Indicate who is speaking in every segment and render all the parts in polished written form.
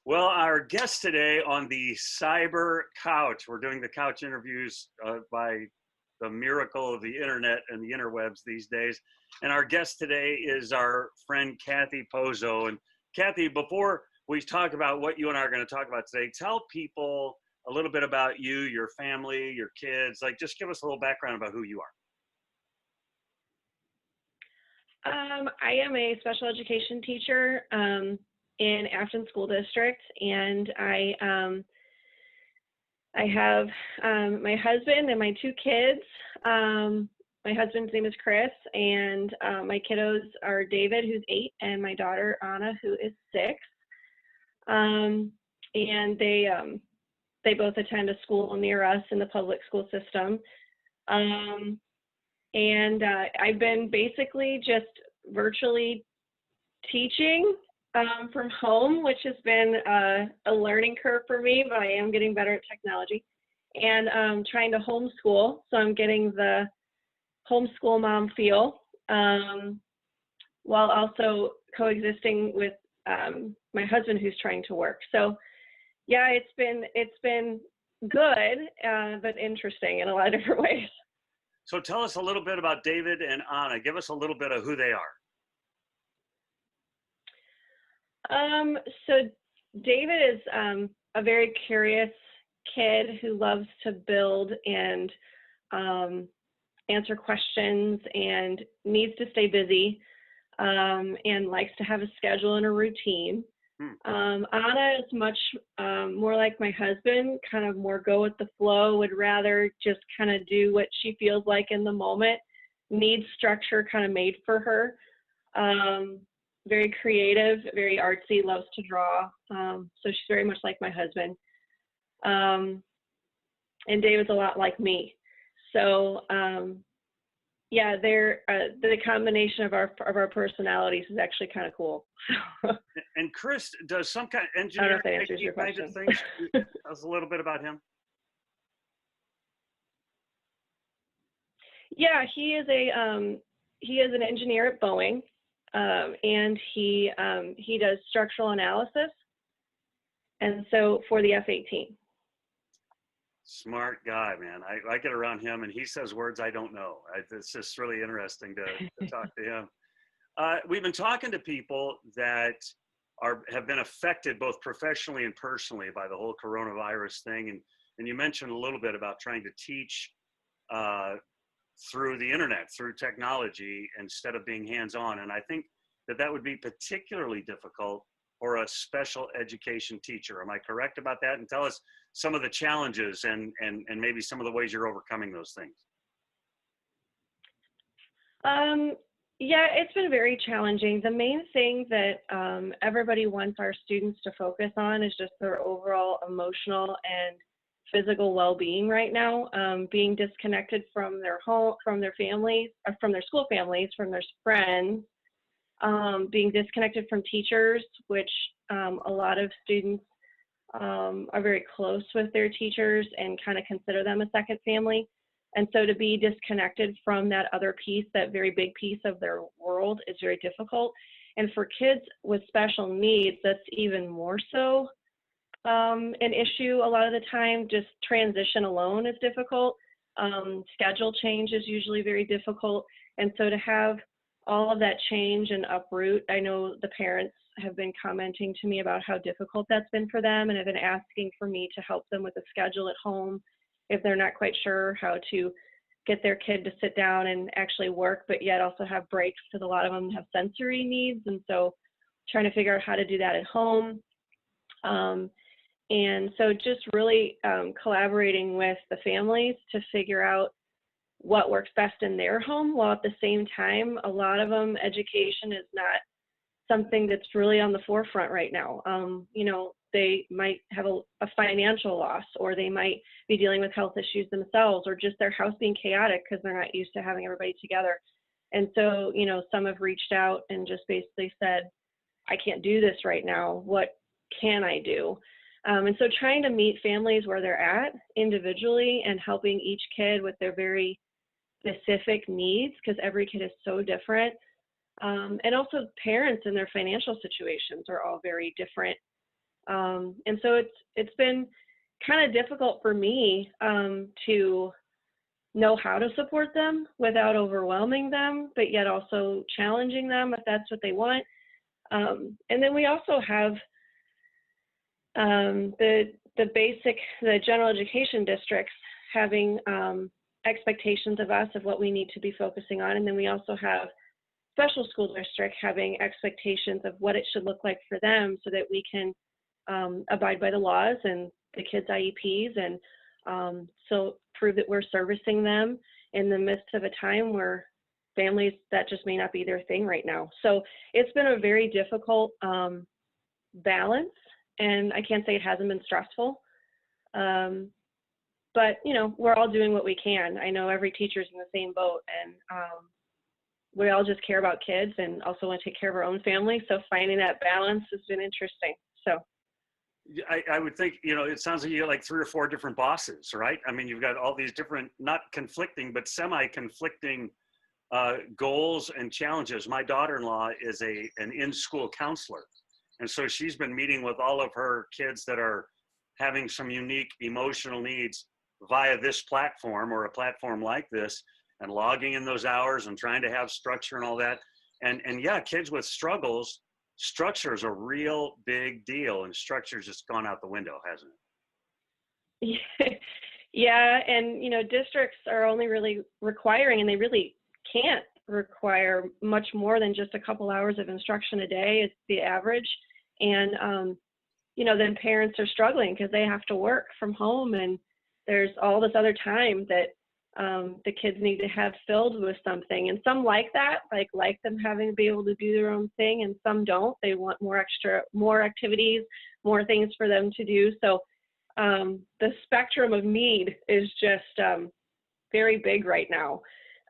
Speaker 1: Well, our guest today on the Cyber Couch, we're doing the couch interviews by the miracle of the internet and the interwebs these days. And our guest today is our friend Cathey Pozzo. And Cathey, before we talk about what you and I are going to talk about today, tell people a little bit about you, your family, your kids. Like, just give us a little background about who you are.
Speaker 2: I am a special education teacher in Afton School District, and I have my husband and my two kids. My husband's name is Chris, and my kiddos are David, who's 8, and my daughter Anna, who is 6. And they both attend a school near us in the public school system. And I've been basically just virtually teaching from home, which has been a learning curve for me, but I am getting better at technology, and trying to homeschool. So I'm getting the homeschool mom feel, while also coexisting with my husband, who's trying to work. So yeah, it's been good, but interesting in a lot of different ways.
Speaker 1: So tell us a little bit about David and Anna. Give us a little bit of who they are.
Speaker 2: So David is a very curious kid who loves to build and answer questions and needs to stay busy, and likes to have a schedule and a routine. Anna is much more like my husband, kind of more go with the flow, would rather just kind of do what she feels like in the moment, needs structure kind of made for her. Very creative, very artsy, loves to draw. So she's very much like my husband. And David's a lot like me. So yeah, they're the combination of our personalities is actually kind of cool.
Speaker 1: And Chris does some kind of engineering.
Speaker 2: I don't know if that answers your question.
Speaker 1: Things. Tell us a little bit about him.
Speaker 2: Yeah, he is an engineer at Boeing, and he does structural analysis, and so for the F-18.
Speaker 1: Smart guy, man. I get around him and he says words I don't know. It's just really interesting to talk to him. We've been talking to people that have been affected both professionally and personally by the whole coronavirus thing. And you mentioned a little bit about trying to teach through the internet, through technology, instead of being hands-on. And I think that would be particularly difficult for a special education teacher. Am I correct about that? And tell us some of the challenges and maybe some of the ways you're overcoming those things.
Speaker 2: Yeah, it's been very challenging. The main thing that everybody wants our students to focus on is just their overall emotional and physical well-being right now, being disconnected from their home, from their families, from their school families, from their friends, being disconnected from teachers, which a lot of students are very close with their teachers and kind of consider them a second family. And so to be disconnected from that other piece, that very big piece of their world, is very difficult. And for kids with special needs, that's even more so an issue a lot of the time. Just transition alone is difficult. Schedule change is usually very difficult. And so to have all of that change and uproot, I know the parents have been commenting to me about how difficult that's been for them, and have been asking for me to help them with a schedule at home if they're not quite sure how to get their kid to sit down and actually work, but yet also have breaks, because a lot of them have sensory needs. And so trying to figure out how to do that at home. And so just really collaborating with the families to figure out what works best in their home, while at the same time, a lot of them, education is not something that's really on the forefront right now. You know, they might have a financial loss, or they might be dealing with health issues themselves, or just their house being chaotic because they're not used to having everybody together. And so, you know, some have reached out and just basically said, I can't do this right now. What can I do? And so trying to meet families where they're at individually, and helping each kid with their very specific needs, because every kid is so different. And also parents and their financial situations are all very different. And so it's been kind of difficult for me to know how to support them without overwhelming them, but yet also challenging them if that's what they want. And then we also have the general education districts having expectations of us of what we need to be focusing on. And then we also have special school district having expectations of what it should look like for them so that we can abide by the laws and the kids' IEPs, and so prove that we're servicing them in the midst of a time where families, that just may not be their thing right now. So it's been a very difficult balance, and I can't say it hasn't been stressful. But, you know, we're all doing what we can. I know every teacher's in the same boat, and we all just care about kids and also want to take care of our own family. So finding that balance has been interesting. So
Speaker 1: I would think, you know, it sounds like you got like 3 or 4 different bosses, right? I mean, you've got all these different, not conflicting, but semi-conflicting goals and challenges. My daughter-in-law is an in-school counselor. And so she's been meeting with all of her kids that are having some unique emotional needs via this platform or a platform like this, and logging in those hours and trying to have structure and all that. And yeah, kids with struggles, structure is a real big deal, and structure's just gone out the window, hasn't
Speaker 2: it? Yeah, and you know, districts are only really requiring, and they really can't require much more than just a couple hours of instruction a day is the average. And you know, then parents are struggling because they have to work from home, and there's all this other time that the kids need to have filled with something. And some like that, like them having to be able to do their own thing, and some don't. They want more activities, more things for them to do. So the spectrum of need is just very big right now.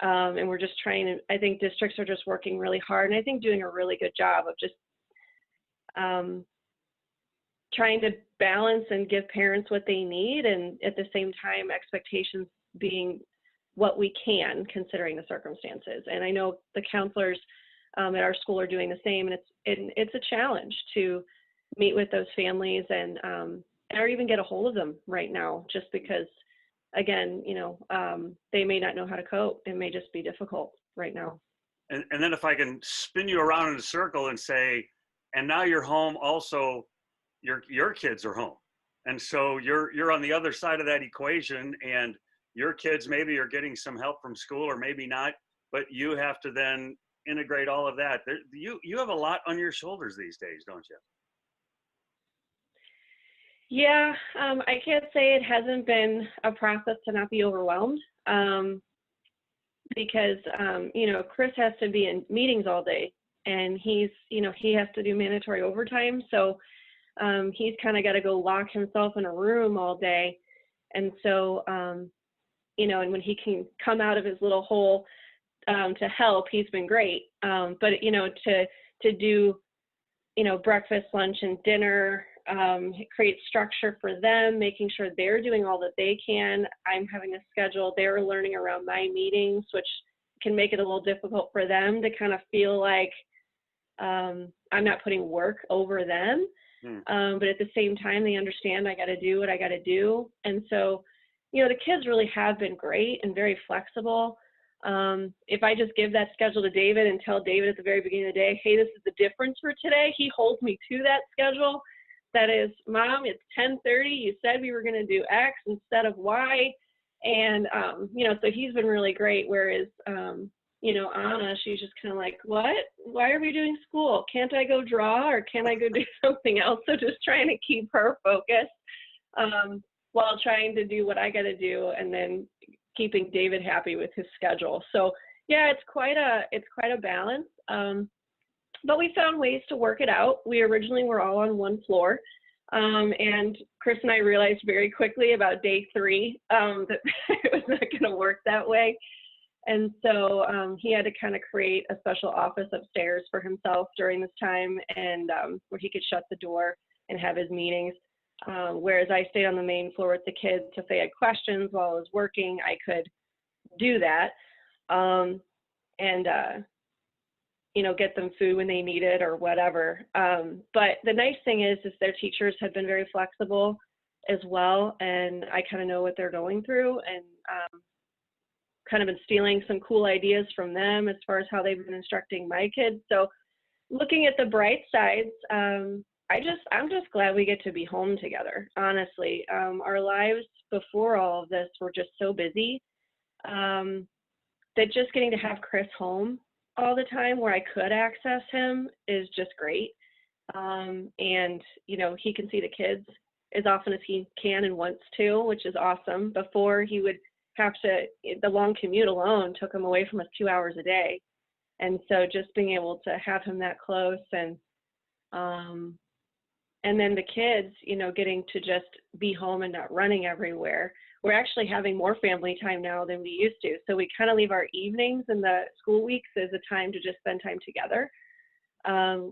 Speaker 2: And we're just trying to, I think districts are just working really hard, and I think doing a really good job of just trying to balance and give parents what they need, and at the same time expectations being what we can considering the circumstances. And I know the counselors at our school are doing the same, and it's a challenge to meet with those families and or even get a hold of them right now, just because again, you know, they may not know how to cope. It may just be difficult right now.
Speaker 1: And then if I can spin you around in a circle and say, and now you're home also, your kids are home. And so you're on the other side of that equation, and your kids maybe are getting some help from school or maybe not, but you have to then integrate all of that. You have a lot on your shoulders these days, don't you?
Speaker 2: Yeah, I can't say it hasn't been a process to not be overwhelmed, because, you know, Chris has to be in meetings all day, and he has to do mandatory overtime. So he's kind of got to go lock himself in a room all day. And so, you know, and when he can come out of his little hole to help, he's been great. But, you know, to do, you know, breakfast, lunch, and dinner, create structure for them, making sure they're doing all that they can. I'm having a schedule. They're learning around my meetings, which can make it a little difficult for them to kind of feel like I'm not putting work over them. But at the same time, they understand I got to do what I got to do. And so, you know, the kids really have been great and very flexible. If I just give that schedule to David and tell David at the very beginning of the day, hey, this is the difference for today, he holds me to that schedule. That is, Mom, it's 10:30. You said we were going to do X instead of Y. And, you know, so he's been really great. Whereas, you know, Anna, she's just kind of like, what? Why are we doing school? Can't I go draw, or can I go do something else? So just trying to keep her focused while trying to do what I got to do, and then keeping David happy with his schedule. So yeah, it's quite a balance. But we found ways to work it out. We originally were all on one floor. And Chris and I realized very quickly about day 3 that it was not going to work that way. And so he had to kind of create a special office upstairs for himself during this time, and where he could shut the door and have his meetings. Whereas I stayed on the main floor with the kids. If they had questions while I was working, I could do that. get them food when they need it or whatever. But the nice thing is their teachers have been very flexible as well. And I kind of know what they're going through, and kind of been stealing some cool ideas from them as far as how they've been instructing my kids. So looking at the bright sides, I'm just glad we get to be home together, honestly. Our lives before all of this were just so busy that just getting to have Chris home all the time where I could access him is just great. And, he can see the kids as often as he can and wants to, which is awesome. Before, he would have to, the long commute alone took him away from us 2 hours a day. And so just being able to have him that close, and then the kids, getting to just be home and not running everywhere. We're actually having more family time now than we used to. So we kind of leave our evenings and the school weeks as a time to just spend time together.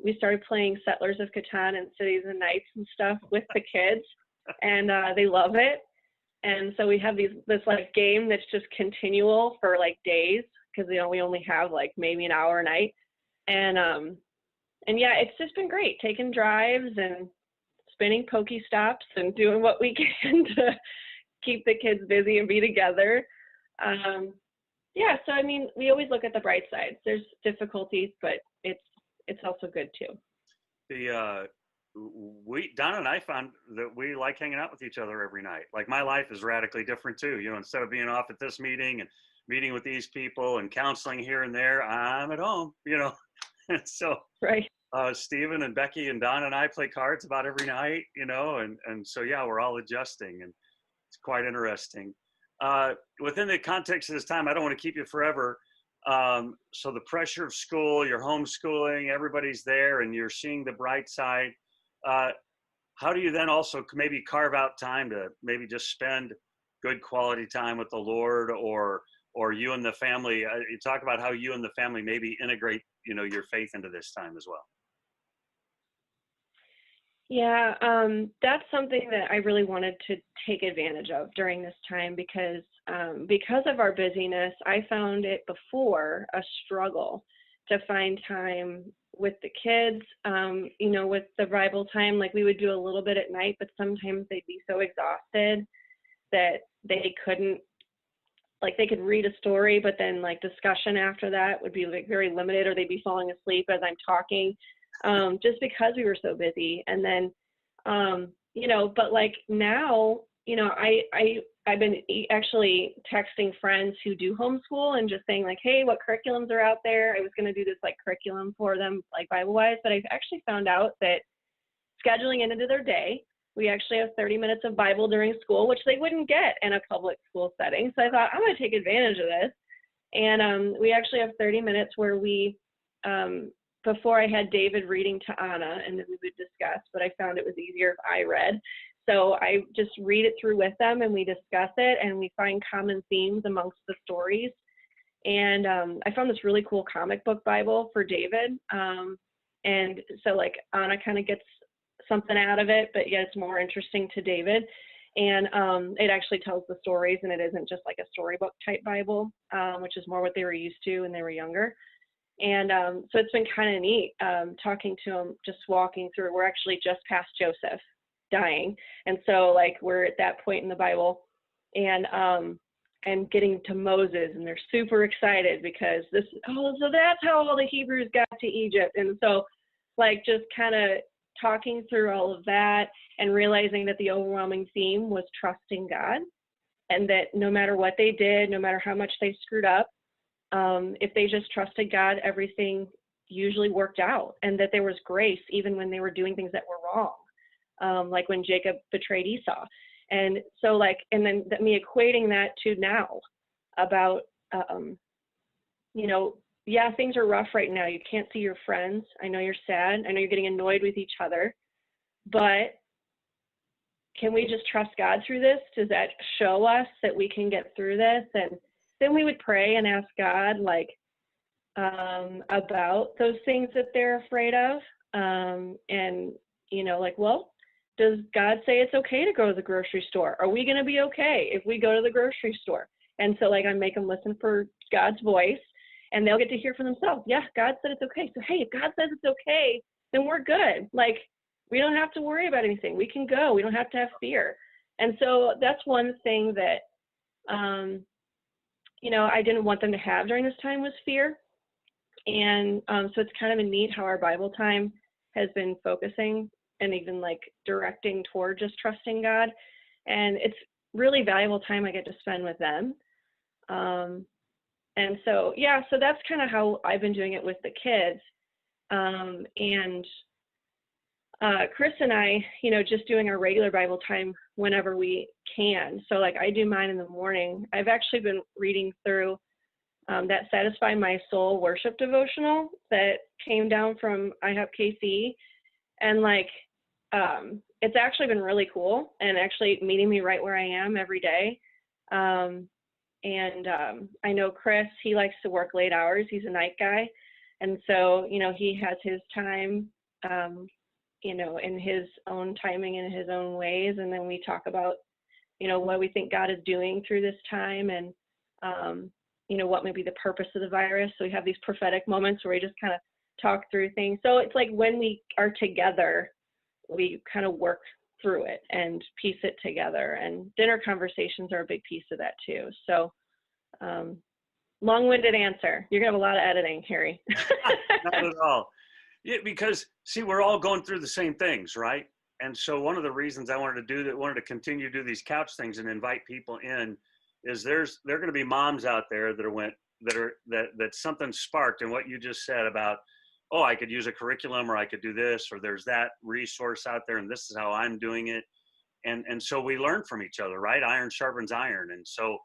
Speaker 2: We started playing Settlers of Catan and Cities and Nights and stuff with the kids, and they love it. And so we have this like game that's just continual for like days, because we only have like maybe an hour a night. And yeah, it's just been great, taking drives and spinning Pokestops and doing what we can to keep the kids busy and be together. Yeah, so I mean, we always look at the bright sides. There's difficulties, but it's also good too.
Speaker 1: Donna and I found that we like hanging out with each other every night. Like, my life is radically different too. Instead of being off at this meeting and meeting with these people and counseling here and there, I'm at home, And so
Speaker 2: right.
Speaker 1: Stephen and Becky and Donna and I play cards about every night, and so, yeah, we're all adjusting, and it's quite interesting. Within the context of this time, I don't want to keep you forever. So the pressure of school, you're homeschooling, everybody's there, and you're seeing the bright side. How do you then also maybe carve out time to maybe just spend good quality time with the Lord, or you and the family? You talk about how you and the family maybe integrate, your faith into this time as well.
Speaker 2: Yeah, that's something that I really wanted to take advantage of during this time, because of our busyness, I found it before a struggle to find time with the kids, with the Bible time. Like, we would do a little bit at night, but sometimes they'd be so exhausted that they couldn't, like, they could read a story, but then like discussion after that would be like very limited, or they'd be falling asleep as I'm talking. Just because we were so busy. And then, but like now, I've been actually texting friends who do homeschool and just saying like, hey, what curriculums are out there? I was going to do this like curriculum for them, like Bible-wise, but I've actually found out that scheduling it into their day, we actually have 30 minutes of Bible during school, which they wouldn't get in a public school setting. So I thought, I'm going to take advantage of this. And we actually have 30 minutes where we, before I had David reading to Anna, and then we would discuss, but I found it was easier if I read. So I just read it through with them, and we discuss it, and we find common themes amongst the stories. And I found this really cool comic book Bible for David. And so like Anna kind of gets something out of it, but yet it's more interesting to David. And it actually tells the stories, and it isn't just like a storybook type Bible, which is more what they were used to when they were younger. And so it's been kind of neat talking to them, just walking through. We're actually just past Joseph dying. And so like we're at that point in the Bible, and getting to Moses, and they're super excited because so that's how all the Hebrews got to Egypt. And so like just kind of talking through all of that, and realizing that the overwhelming theme was trusting God, and that no matter what they did, no matter how much they screwed up, if they just trusted God, everything usually worked out, and that there was grace even when they were doing things that were wrong, like when Jacob betrayed Esau. And so like, and then me equating that to now about, yeah, things are rough right now. You can't see your friends. I know you're sad. I know you're getting annoyed with each other, but can we just trust God through this? Does that show us that we can get through this? And then we would pray and ask God, like, about those things that they're afraid of. And, like, well, does God say it's okay to go to the grocery store? Are we going to be okay if we go to the grocery store? And so, like, I make them listen for God's voice. and they'll get to hear for themselves. Yeah, God said it's okay. So, hey, if God says it's okay, then we're good. Like, we don't have to worry about anything. We can go. We don't have to have fear. And so that's one thing that, I didn't want them to have during this time was fear. And so it's kind of neat how our Bible time has been focusing and even like directing toward just trusting God. And it's really valuable time I get to spend with them. And so, so that's kind of how I've been doing it with the kids. And Chris and I, just doing our regular Bible time whenever we can. So like I do mine in the morning. I've actually been reading through that Satisfy My Soul worship devotional that came down from Cathey. And like, it's actually been really cool and actually meeting me right where I am every day. And I know Chris, he likes to work late hours. He's a night guy. And so, he has his time, in his own timing and his own ways. And then we talk about, what we think God is doing through this time and, what may be the purpose of the virus. So we have these prophetic moments where we just kind of talk through things. So it's like when we are together, we kind of work through it and piece it together. And dinner conversations are a big piece of that too. So long-winded answer. You're going to have a lot of editing, Harry.
Speaker 1: Not at all. Yeah, because see, we're all going through the same things, right? And so one of the reasons I wanted to continue to do these couch things and invite people in is there are going to be moms out there that something sparked in what you just said about, oh, I could use a curriculum or I could do this, or there's that resource out there and this is how I'm doing it. And so we learn from each other, right? Iron sharpens iron. And so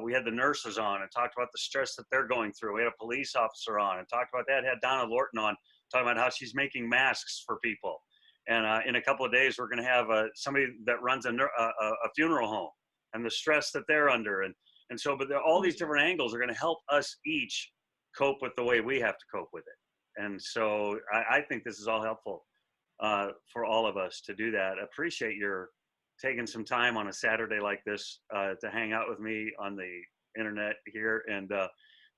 Speaker 1: we had the nurses on and talked about the stress that they're going through. We had a police officer on and talked about that. Had Donna Lorton on talking about how she's making masks for people. And in a couple of days, we're going to have somebody that runs a funeral home and the stress that they're under. And so, but all these different angles are going to help us each cope with the way we have to cope with it. And so I think this is all helpful for all of us to do that. I appreciate your taking some time on a Saturday like this to hang out with me on the internet here, and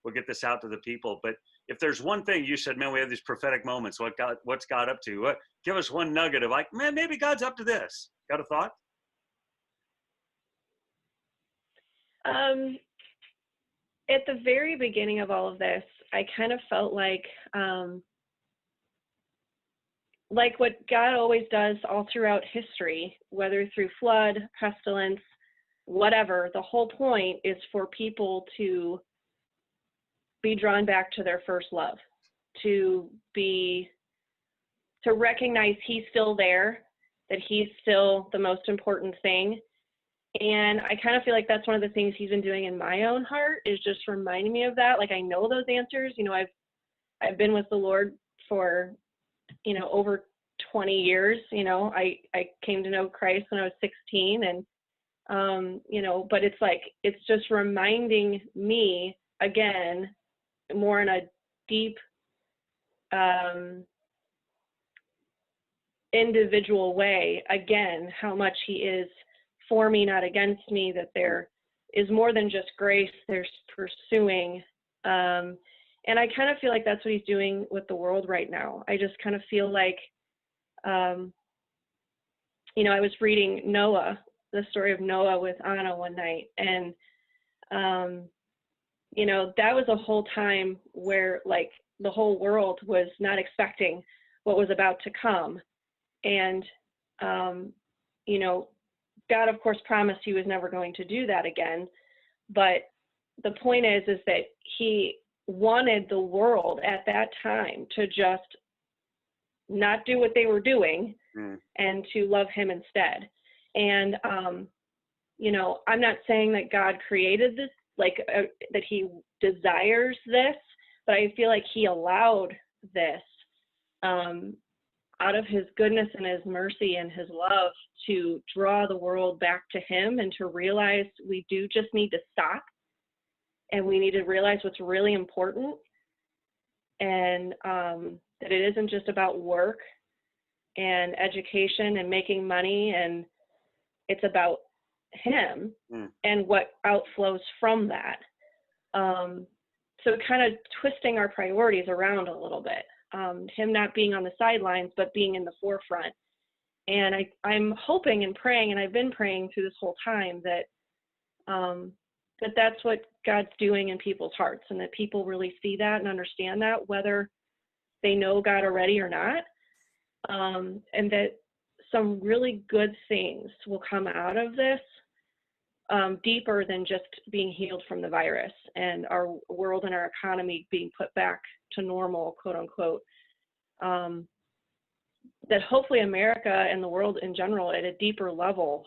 Speaker 1: we'll get this out to the people. But if there's one thing you said, man, we have these prophetic moments. What's God up to? Give us one nugget of like, man, maybe God's up to this. Got a thought?
Speaker 2: At the very beginning of all of this, I kind of felt like what God always does all throughout history, whether through flood, pestilence, whatever, the whole point is for people to be drawn back to their first love, to recognize he's still there, that he's still the most important thing. And I kind of feel like that's one of the things he's been doing in my own heart, is just reminding me of that. Like, I know those answers. I've been with the Lord for, over 20 years. I came to know Christ when I was 16, and, but it's like, it's just reminding me again, more in a deep, individual way, again, how much he is for me, not against me, that there is more than just grace, there's pursuing. And I kind of feel like that's what he's doing with the world right now. I just kind of feel like, I was reading Noah, the story of Noah with Anna one night. And, that was a whole time where like the whole world was not expecting what was about to come. And, God, of course, promised he was never going to do that again. But the point is that he wanted the world at that time to just not do what they were doing and to love him instead. And, I'm not saying that God created this, that he desires this, but I feel like he allowed this out of his goodness and his mercy and his love to draw the world back to him, and to realize we do just need to stop and we need to realize what's really important, and that it isn't just about work and education and making money, and it's about him and what outflows from that. so kind of twisting our priorities around a little bit. Him not being on the sidelines, but being in the forefront. And I'm hoping and praying, and I've been praying through this whole time that that's what God's doing in people's hearts, and that people really see that and understand that, whether they know God already or not, and that some really good things will come out of this, deeper than just being healed from the virus and our world and our economy being put back to normal, quote unquote. That hopefully America and the world in general at a deeper level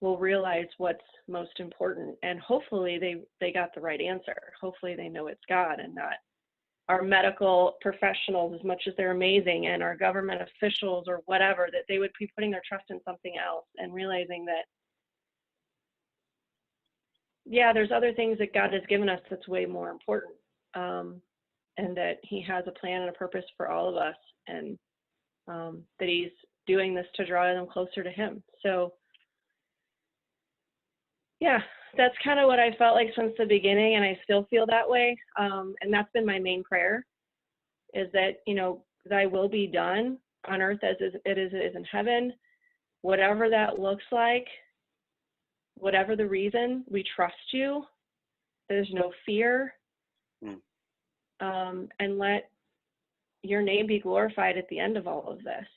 Speaker 2: will realize what's most important, and hopefully they got the right answer. Hopefully they know it's God and not our medical professionals, as much as they're amazing, and our government officials or whatever, that they would be putting their trust in something else and realizing that, yeah, there's other things that God has given us that's way more important, and that he has a plan and a purpose for all of us, and that he's doing this to draw them closer to him. So yeah, that's kind of what I felt like since the beginning, and I still feel that way. And that's been my main prayer, is that, thy will be done on earth as it is in heaven. Whatever that looks like, whatever the reason, we trust you. There's no fear. And let your name be glorified at the end of all of this.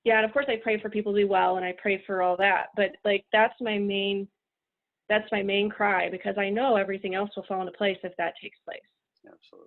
Speaker 2: Yeah, and of course I pray for people to be well, and I pray for all that, but that's my main cry, because I know everything else will fall into place if that takes place.
Speaker 1: Absolutely.